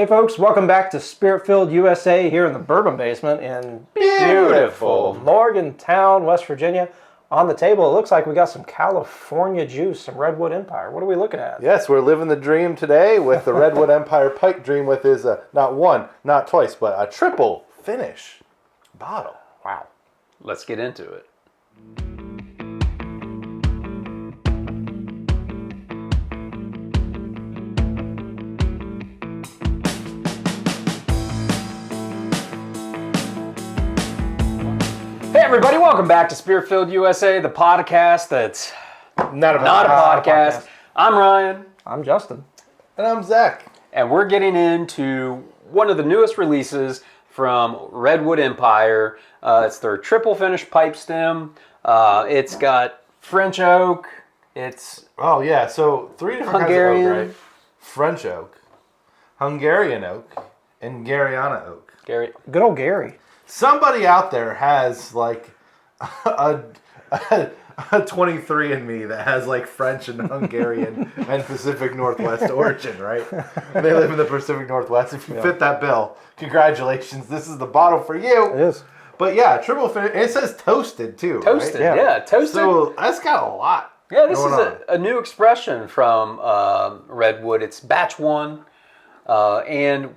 Hey folks, welcome back to Spirit-Filled USA here in the Bourbon Basement in beautiful Morgantown, West Virginia. On the table, it looks like we got some California juice, some Redwood Empire. What are we looking at? Yes, we're living the dream today with the Redwood Empire Pipe Dream with his, not one, not twice, but a triple finish bottle. Wow. Let's get into it. Hey everybody, welcome back to Spirit-Filled USA, the podcast that's Not a podcast. I'm Ryan. I'm Justin. And I'm Zach. And we're getting into one of the newest releases from Redwood Empire. It's their triple finish pipe stem. It's got French oak. It's Oh yeah, so 3 different Hungarian. kinds of oak, right? French oak, Hungarian oak, and Garryana oak. Gary. Good old Gary. Somebody out there has like a 23andMe that has like French and Hungarian and Pacific Northwest origin, right? They live in the Pacific Northwest. If you fit that bill, congratulations. This is the bottle for you. It is. But yeah, triple finish. It says toasted too. Toasted, right? yeah, toasted. So that's got a lot. Yeah, this going is on. a new expression from Redwood. It's batch one, and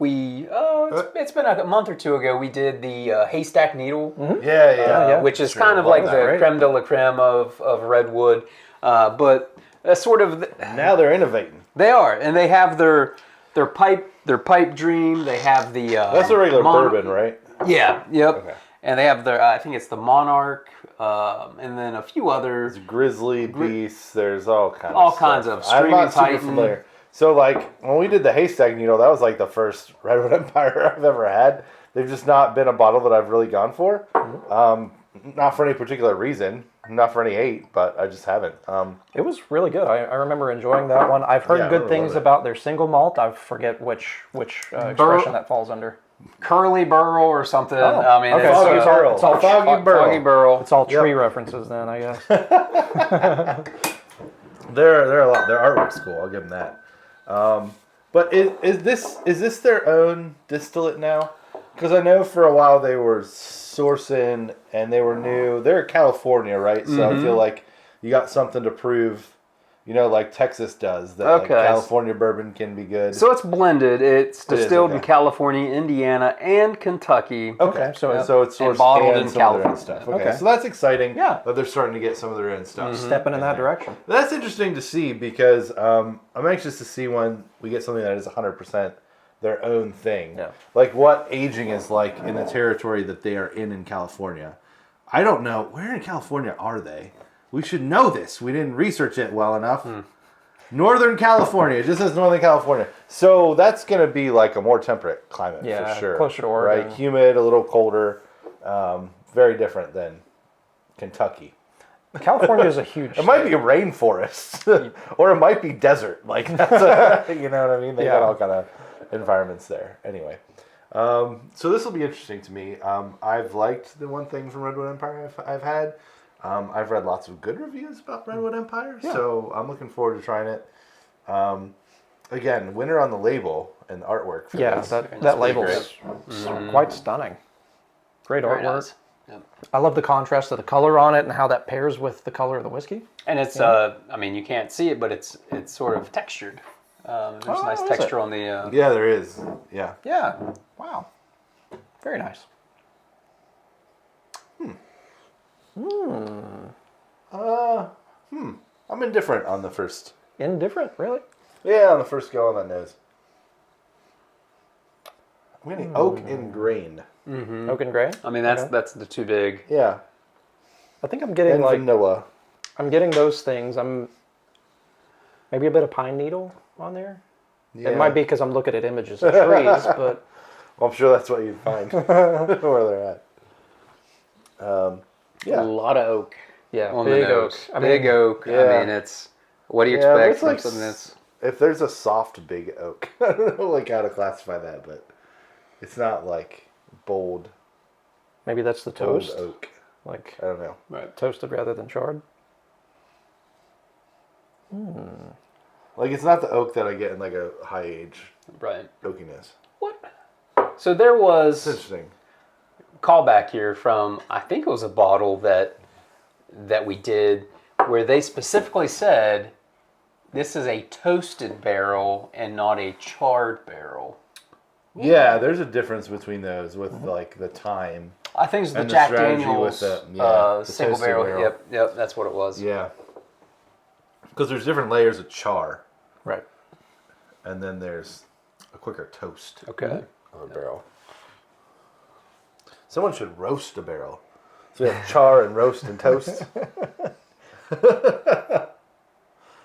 it's been a month or two ago. We did the haystack needle, Yeah. which is Sure, kind of love like that, the right? creme de la creme of Redwood, but sort of Now they're innovating. they are, and they have their pipe dream. They have the That's a regular bourbon, right? Yeah, yep. Okay. And they have their I think it's the Monarch, and then a few other. Grizzly Beast. There's all kinds. All of kinds stuff. of I'm Streaming not super Titan. familiar. So like when we did the haystack needle, that was like the first Redwood Empire I've ever had. They've just not been a bottle that I've really gone for. Not for any particular reason, not for any hate, but I just haven't. It was really good. I remember enjoying that one. I've heard Yeah, I good remember things that. about their single malt. I forget which expression that falls under. Curly Burl or something. Oh, I mean, okay. it's, Foggy Burl. It's all Foggy Burl. Foggy Burl. It's all tree references then, I guess. They're a lot. Their artwork's cool. I'll give them that. But is this their own distillate now? Because I know for a while they were sourcing and they were new. They're California, right? So I feel like you got something to prove. You know, like Texas does. That like, Okay. California bourbon can be good. So it's blended. It's distilled in okay. California, Indiana, and Kentucky. Okay, so it's- so it's sourced and bottled in some of their own California. stuff. Okay, Okay. so that's exciting. Yeah. That they're starting to get some of their own stuff. Stepping in that direction. That's interesting to see because I'm anxious to see when we get something that is 100% their own thing. Yeah. Like what aging is like in the territory that they are in California. I don't know. Where in California are they? We should know this. We didn't research it well enough. Northern California. It just says Northern California. So that's going to be like a more temperate climate Yeah, for sure. closer to Oregon. Right? Humid, a little colder. Very different than Kentucky. California is a huge It might be a rainforest, or it might be desert. Like that's you know what I mean. They got Yeah. all kind of environments there. Anyway, so this will be interesting to me. I've liked the one thing from Redwood Empire I've had. I've read lots of good reviews about Redwood Empire, so I'm looking forward to trying it. Again, winner on the label and artwork. For Yeah, this. that label is quite stunning. Great Very artwork. nice. Yep. I love the contrast of the color on it and how that pairs with the color of the whiskey. And it's I mean, you can't see it, but it's sort of textured. There's a nice is texture it? on the. Yeah, there is. Yeah. Yeah. Wow. Very nice. I'm indifferent on the first. Indifferent, really? Yeah, on the first go on that nose. I'm getting oak and grain. Oak and gray? I mean, that's the too big. Yeah, I think I'm getting and like vanilla. I'm getting those things. I'm maybe a bit of pine needle on there. Yeah. It might be because I'm looking at images of trees, but Well, I'm sure that's what you'd find where they're at. A lot of oak. yeah, On big the nose. oak. I Big mean, oak. yeah. I mean, it's what do you Yeah, expect it's from like something that's if there's a soft big oak, I don't know like how to classify that, but it's not like bold maybe that's the bold toast, oak. like I don't know. right? toasted rather than charred. Like it's not the oak that I get in like a high age Right. oakiness. What? So there was It's interesting. callback here from, I think it was a bottle that we did where they specifically said this is a toasted barrel and not a charred barrel. Yeah, there's a difference between those with like the time. I think it's the And the Jack strategy Daniels with the single toasted barrel. barrel. Yep, that's what it was. Yeah. Because there's different layers of char, Right. and then there's a quicker toast Okay. of a barrel. Someone should roast a barrel. So we have char and roast and toast.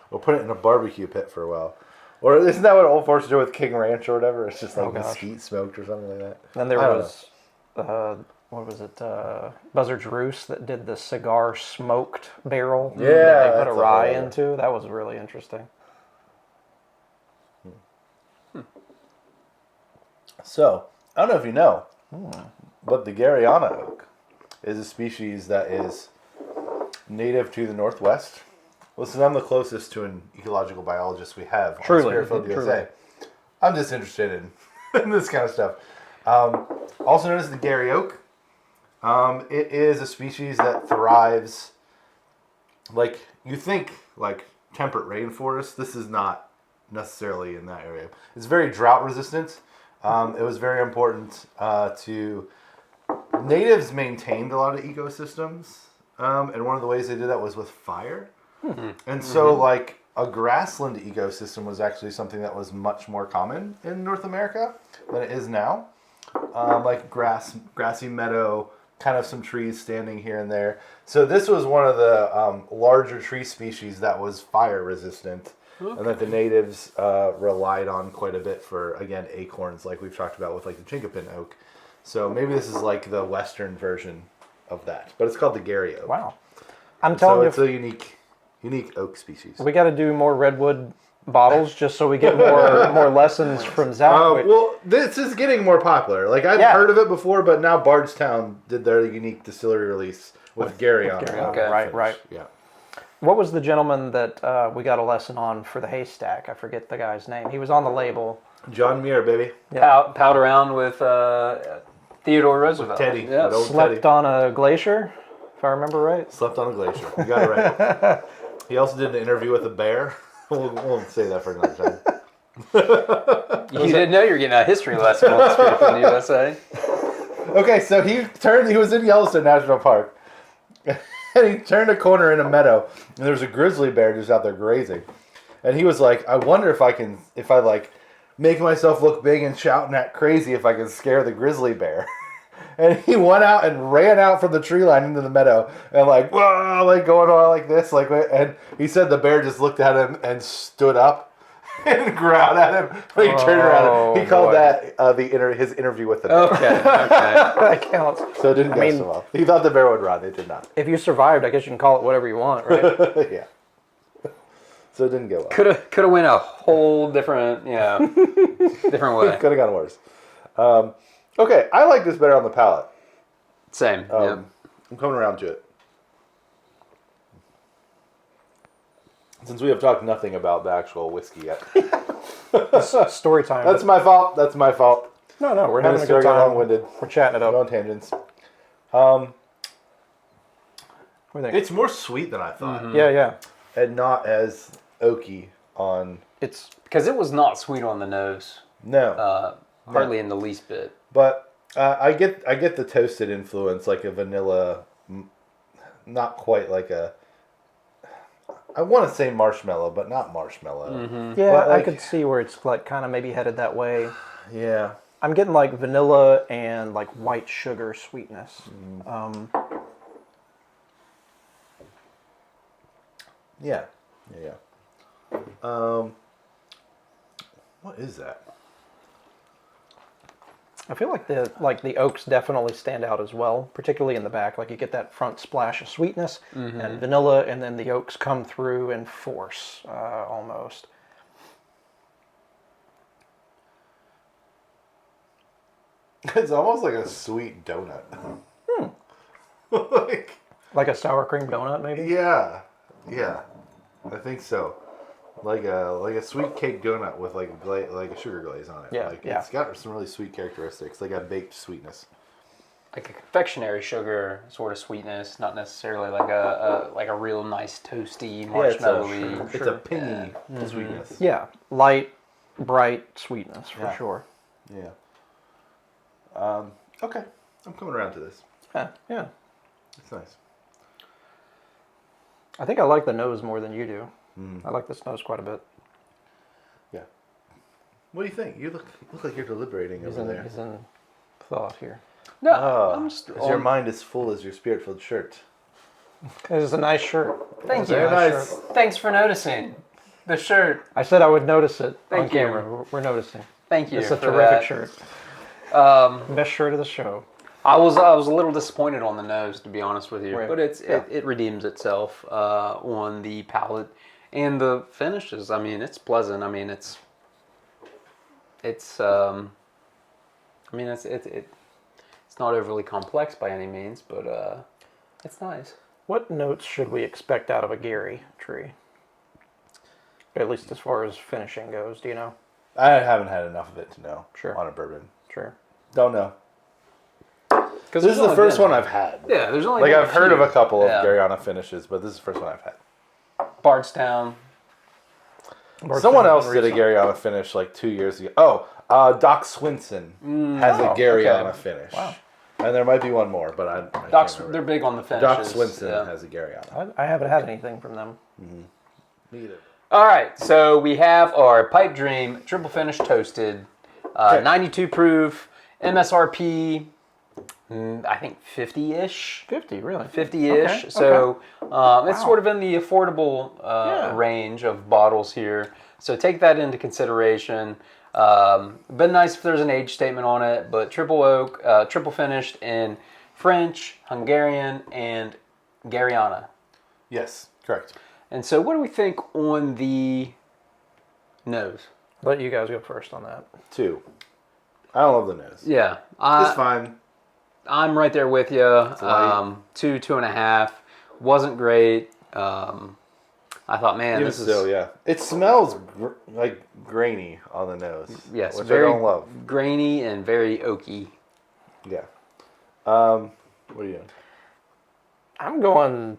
We'll put it in a barbecue pit for a while. Or isn't that what Old Forester did with King Ranch or whatever? It's just like mesquite smoked or something like that. Then there was, what was it? Buzzard's Roost that did the cigar smoked barrel that they put that's a a rye whole- into. That was really interesting. So, I don't know if you know, but the Garryana Oak is a species that is native to the Northwest. Listen, I'm the closest to an ecological biologist we have Truly, on Spiritfield truly. USA. I'm just interested in this kind of stuff. Also known as the Garry Oak. It is a species that thrives, like, you think, like, temperate rainforest. This is not necessarily in that area. It's very drought resistant. It was very important to natives maintained a lot of ecosystems, and one of the ways they did that was with fire. And so, like, a grassland ecosystem was actually something that was much more common in North America than it is now. Like grassy meadow, kind of some trees standing here and there. So this was one of the larger tree species that was fire resistant. And that the natives relied on quite a bit for, again, acorns, like we've talked about with like the chinkapin oak. So maybe this is like the western version of that, but it's called the Garry Oak. Wow. I'm So telling it's you, a unique oak species. we got to do more redwood bottles just so we get more lessons from Zach. Well, this is getting more popular. Like I've heard of it before, but now Bardstown did their unique distillery release with Garryana. Garryana, Okay. right. Yeah. What was the gentleman that we got a lesson on for the haystack? I forget the guy's name. He was on the label. John Muir, baby. Pout around with Theodore Roosevelt. Teddy. Yeah. That old Slept Teddy. on a glacier, if I remember right. Slept on a glacier. You got it right. He also did an interview with a bear. We'll say that for another time. You didn't know you were getting a history lesson on Spiritfield USA. Okay, so he was in Yellowstone National Park. And he turned a corner in a meadow, and there was a grizzly bear just out there grazing. And he was like, I wonder if I like make myself look big and shout and act crazy if I can scare the grizzly bear. And he went out and ran out from the tree line into the meadow and like, whoa, like going on like this, like, and he said the bear just looked at him and stood up and growled at him. When he turned around, he called that his interview with the bear. Okay. That counts. So it didn't go so well. He thought the bear would run. It did not. If you survived, I guess you can call it whatever you want, right? Yeah. So it didn't go well. Could have went a whole different different way. Could have gone worse. Okay, I like this better on the palate. Same. Yep. I'm coming around to it. Since we have talked nothing about the actual whiskey yet. Story time. That's my fault. No, we're I'm having gonna a start good getting time. long-winded. We're chatting it I'm up. on tangents. What do you think? It's more sweet than I thought. Yeah. And not as oaky on... It's Because it was not sweet on the nose. No. Hardly in the least bit. But I get the toasted influence, like a vanilla, not quite like a... I want to say marshmallow, but not marshmallow. yeah. But, I like- could see where it's like kind of maybe headed that way. Yeah. I'm getting like vanilla and like white sugar sweetness. Yeah. What is that? I feel like the oaks definitely stand out as well, particularly in the back. Like you get that front splash of sweetness and vanilla, and then the oaks come through in force almost. It's almost like a sweet donut. Like a sour cream donut, maybe. Yeah, I think so. like a sweet cake donut with like a sugar glaze on it. Yeah, Like yeah. it's got some really sweet characteristics, like a baked sweetness. Like a confectionery sugar sort of sweetness, not necessarily like a real nice toasty marshmallowy. It's a pingy sweetness. Yeah, light, bright sweetness for Yeah. sure. Yeah. Okay, I'm coming around to this. Yeah. It's nice. I think I like the nose more than you do. I like this nose quite a bit. Yeah. What do you think? You look like you're deliberating over there. He's in thought here. No, Oh, I'm just your mind is full as your spirit-filled shirt. It's a nice shirt. Thank you. Very nice. Thanks for noticing the shirt. I said I would notice it on Thank you. camera. We're noticing. Thank you. It's a for terrific that. shirt. Best shirt of the show. I was a little disappointed on the nose, to be honest with you, Right. but it redeems itself on the palate and the finishes. I mean, it's pleasant. I mean, it's not overly complex by any means, but it's nice. What notes should we expect out of a Gary tree? At least as far as finishing goes, do you know? I haven't had enough of it to know. Sure. On a bourbon. Sure. Don't know. Because This is the first one I've had. Yeah, there's only Like been I've heard of few. a couple of Yeah. Garryana finishes, but this is the first one I've had. Bardstown. Someone else did a Garryana finish like 2 years ago. Oh, Doc Swinson has a Garryana okay. finish. Wow. And there might be one more, but I Doc's, can't they're remember. big on the finishes. Doc Swinson yeah. has a Garryana. I haven't had anything from them. Me either. All right, so we have our Pipe Dream Triple Finish Toasted, 92 proof, MSRP, I think 50-ish. 50, really? 50-ish. Okay, So it's sort of in the affordable Yeah. range of bottles here. So take that into consideration. Been nice if there's an age statement on it, but triple oak, triple finished in French, Hungarian, and Garryana. Yes, correct. And so what do we think on the nose? Let you guys go first on that. 2. I don't love the nose. Yeah. It's fine. I'm right there with you. light. 2.5. Wasn't great. I thought, man, Even this still, is yeah. It smells like grainy on the nose. yes, which very I don't love. grainy and very oaky. Yeah. What are you doing? I'm going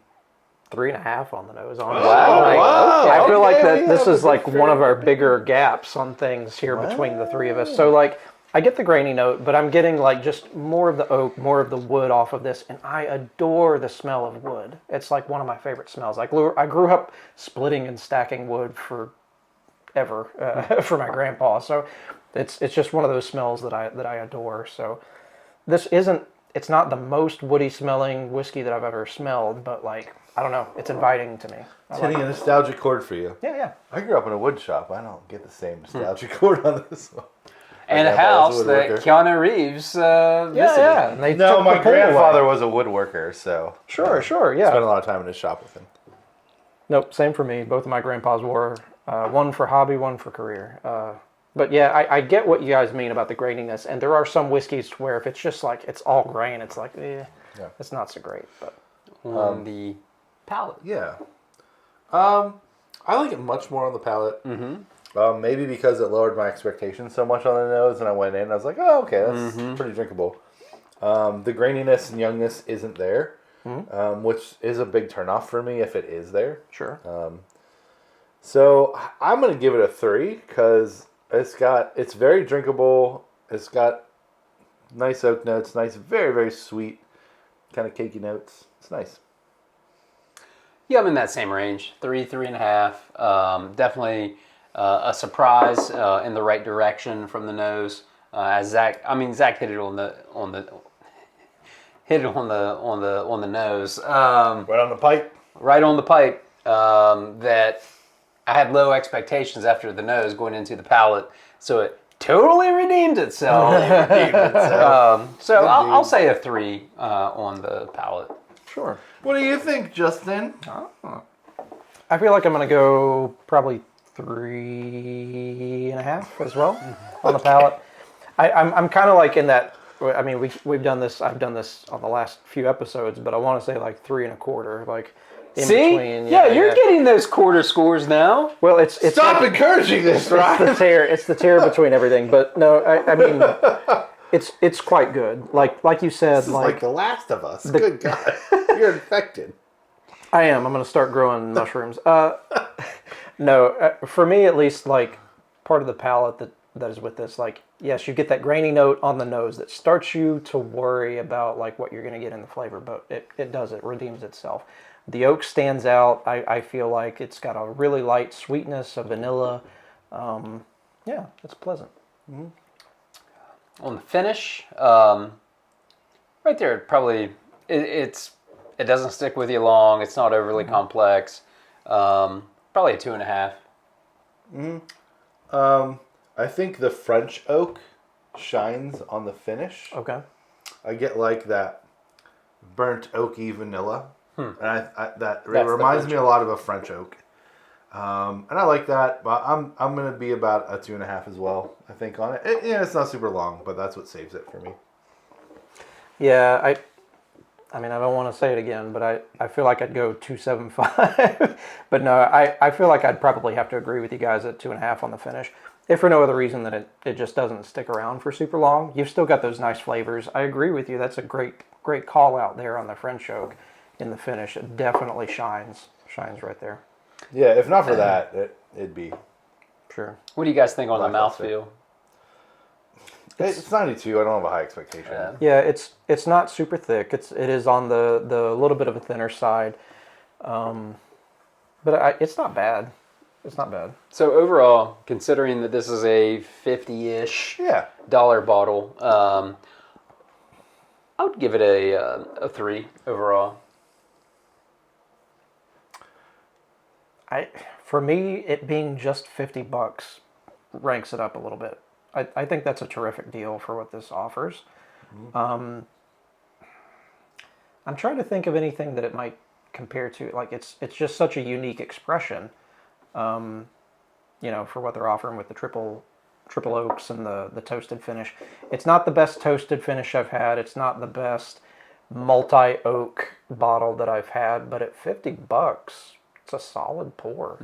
3.5 on the nose. Honestly. Wow. Like, Wow. I feel like Okay, that we this have is a like good one of our favorite. bigger gaps on things here between the three of us. So like, I get the grainy note, but I'm getting like just more of the oak, more of the wood off of this, and I adore the smell of wood. It's like one of my favorite smells. I grew up splitting and stacking wood forever for my grandpa. So it's just one of those smells that I adore. So this isn't. It's not the most woody smelling whiskey that I've ever smelled, but like, I don't know, it's inviting to me. It's hitting a nostalgic chord for you. Yeah. I grew up in a wood shop. I don't get the same nostalgic chord on this one. And My a grandpa was house a that woodworker. Keanu Reeves visited. Yeah. And they No, took my the pool away. grandfather was a woodworker, so Sure, spent yeah. a lot of time in his shop with him. Nope, same for me. Both of my grandpas were one for hobby, one for career. But yeah, I get what you guys mean about the graininess, and there are some whiskeys where if it's just like it's all grain, it's like, Yeah. it's not so great. But On the palate. Yeah. I like it much more on the palate. Mm-hmm. Maybe because it lowered my expectations so much on the nose, and I went in and I was like, oh, okay, that's pretty drinkable. The graininess and youngness isn't there, which is a big turnoff for me if it is there. sure. So I'm going to give it a 3 because it's very drinkable. It's got nice oak notes, nice, very, very sweet, kind of cakey notes. It's nice. Yeah, I'm in that same range. 3.5. Definitely a surprise in the right direction from the nose. As Zach hit it on the nose. Right on the pipe. Right on the pipe. That I had low expectations after the nose going into the palate, so it totally redeemed itself. So I'll say a 3 on the palate. Sure. What do you think, Justin? I feel like I'm going to go probably 3.5 as well on the palate. I'm kind of like in that. I mean, we've done this. I've done this on the last few episodes, but I want to say like 3.25. Like in See? between. Yeah, you're getting those quarter scores now. Well, it's Stop encouraging this, Ryan. It's the tear between everything. But no, I mean, it's quite good. Like you said, This is like The Last of Us. Good God. You're infected. I am. I'm going to start growing mushrooms. No, for me at least, like part of the palate that is with this, like yes, you get that grainy note on the nose that starts you to worry about like what you're going to get in the flavor, but it redeems itself. The oak stands out. I feel like it's got a really light sweetness of vanilla. Yeah, it's pleasant. On the finish, right there, probably it doesn't stick with you long. It's not overly complex. Probably a 2.5. I think the French oak shines on the finish. Okay. I get like that burnt oaky vanilla. And that the reminds French me a lot of a French oak. And I like that, but I'm going to be about a 2.5 as well, I think, on it. It's not super long, but that's what saves it for me. Yeah, I mean, I don't want to say it again, but I feel like I'd go 2.75. But no, I feel like I'd probably have to agree with you guys at 2.5 on the finish. If for no other reason than it just doesn't stick around for super long. You've still got those nice flavors. I agree with you. That's a great call out there on the French oak in the finish. It definitely shines right there. Yeah, if not for that, it'd be... Sure. What do you guys think on the Lackluster. mouthfeel? It's 92. I don't have a high expectation. Yeah, it's not super thick. It is on the little bit of a thinner side. But it's not bad. It's not bad. So overall, considering that this is a $50-ish dollar bottle, I would give it a 3 overall. For me, it being just $50 ranks it up a little bit. I think that's a terrific deal for what this offers. I'm trying to think of anything that it might compare to. Like it's just such a unique expression, for what they're offering with the triple oaks and the toasted finish. It's not the best toasted finish I've had. It's not the best multi-oak bottle that I've had. But at $50, it's a solid pour.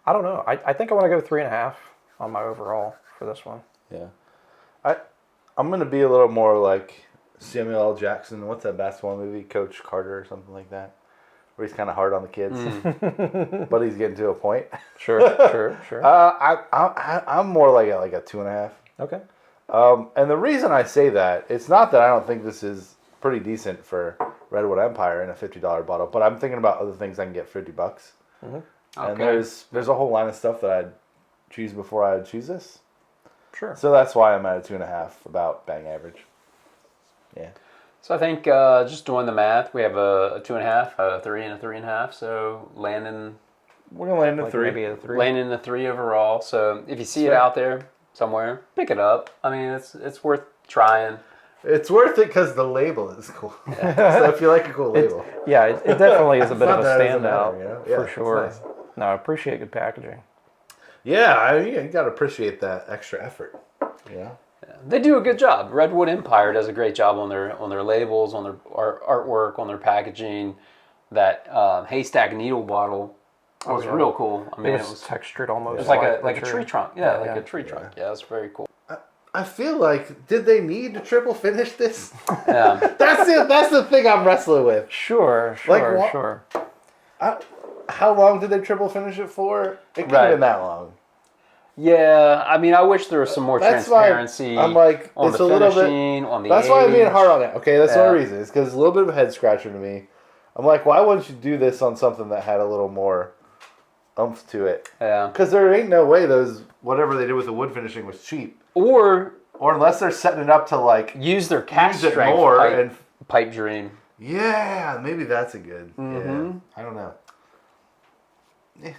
I don't know. I think I want to go 3.5 on my overall for this one. Yeah. I'm going to be a little more like Samuel L. Jackson. What's that basketball movie? Coach Carter or something like that. Where he's kind of hard on the kids. But he's getting to a point. Sure. I'm more like a 2.5. Okay. And the reason I say that, it's not that I don't think this is pretty decent for Redwood Empire in a $50 bottle, but I'm thinking about other things I can get for $50. Okay. And there's a whole line of stuff that I'd choose before I would choose this. Sure. So that's why I'm at a 2.5, about bang average. Yeah. So I think just doing the math, we have a 2.5, a 3, and a 3.5. So landing We're going to land in 3. Maybe a 3. landing a 3 overall. So if you see it out there somewhere, pick it up. I mean, it's worth trying. It's worth it because the label is cool. So if you like a cool label. It definitely is a bit of a Not that it doesn't standout, matter, you know? Yeah, for it's sure. nice. No, I appreciate good packaging. Yeah, you got to appreciate that extra effort. Yeah. They do a good job. Redwood Empire does a great job on their labels, on their artwork, on their packaging. That haystack needle bottle was real cool. I mean, It was textured almost. it was like a tree trunk. Yeah, like a tree trunk. Yeah, that's very cool. I feel like, did they need to triple finish this? Yeah. That's the thing I'm wrestling with. Sure. Like, Sure. How long did they triple finish it for? It could Right. have been that long. Yeah, I mean, I wish there was some more That's why transparency. I'm like, on it's the a little finishing, bit. on the That's why I'm being age. hard on it. Okay, that's the Yeah. only reason. It's because it's a little bit of a head scratcher to me. I'm like, why wouldn't you do this on something that had a little more oomph to it? Yeah. Because there ain't no way whatever they did with the wood finishing was cheap. Or Unless they're setting it up to like use their cast use it strength more pipe, and pipe dream. yeah, maybe that's a good. Yeah, I don't know. I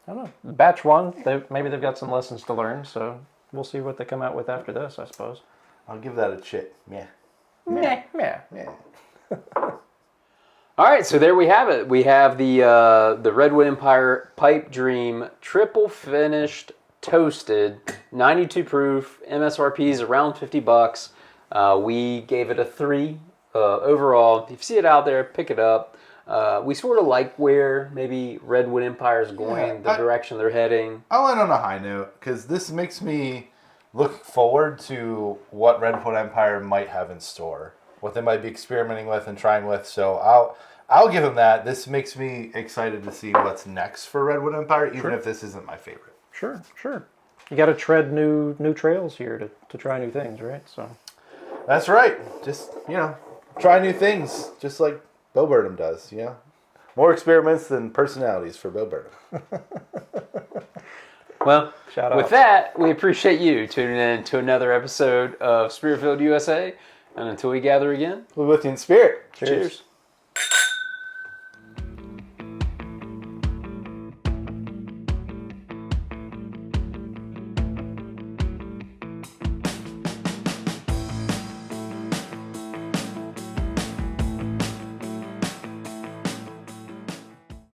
don't know. Batch 1, maybe they've got some lessons to learn, so we'll see what they come out with after this, I suppose. I'll give that a chit. Yeah. Yeah. Yeah. All right, so there we have it. We have the Redwood Empire Pipe Dream triple finished toasted 92 proof. MSRP is around $50. We gave it a 3 overall. If you see it out there, pick it up. We sort of like where maybe Redwood Empire is going, the direction they're heading. I'll end on a high note because this makes me look forward to what Redwood Empire might have in store, what they might be experimenting with and trying with. So I'll give them that. This makes me excited to see what's next for Redwood Empire, even if this isn't my favorite. Sure. You got to tread new trails here to try new things, right? So That's right. Just, try new things, just like Bo Burnham does, More experiments than personalities for Bo Burnham. Well, Shout with out. that, we appreciate you tuning in to another episode of Spirit-Filled USA. And until we gather again, We're with you in spirit. cheers.